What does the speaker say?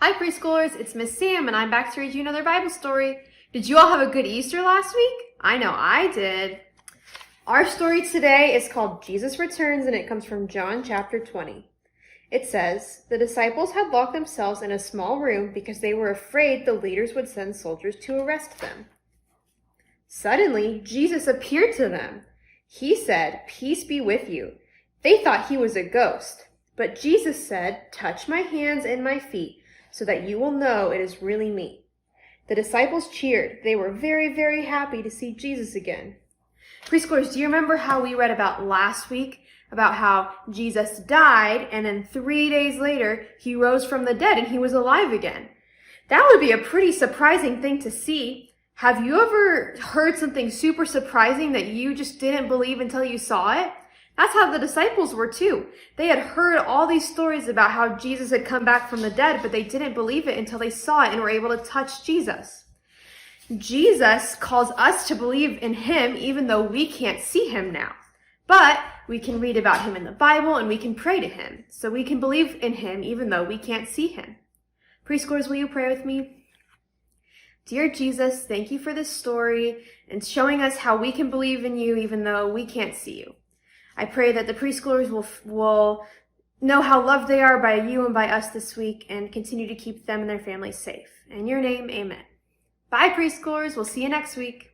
Hi preschoolers, it's Miss Sam and I'm back to read you another Bible story. Did you all have a good Easter last week? I know I did. Our story today is called Jesus Returns and it comes from John chapter 20. It says, the disciples had locked themselves in a small room because they were afraid the leaders would send soldiers to arrest them. Suddenly, Jesus appeared to them. He said, "Peace be with you." They thought he was a ghost, but Jesus said, "Touch my hands and my feet, so that you will know it is really me." The disciples cheered. They were very, very happy to see Jesus again. Preschoolers, do you remember how we read about last week, about how Jesus died, and then 3 days later, he rose from the dead and he was alive again? That would be a pretty surprising thing to see. Have you ever heard something super surprising that you just didn't believe until you saw it? That's how the disciples were too. They had heard all these stories about how Jesus had come back from the dead, but they didn't believe it until they saw it and were able to touch Jesus. Jesus calls us to believe in him even though we can't see him now. But we can read about him in the Bible and we can pray to him. So we can believe in him even though we can't see him. Preschoolers, will you pray with me? Dear Jesus, thank you for this story and showing us how we can believe in you even though we can't see you. I pray that the preschoolers will know how loved they are by you and by us this week and continue to keep them and their families safe. In your name, amen. Bye, preschoolers. We'll see you next week.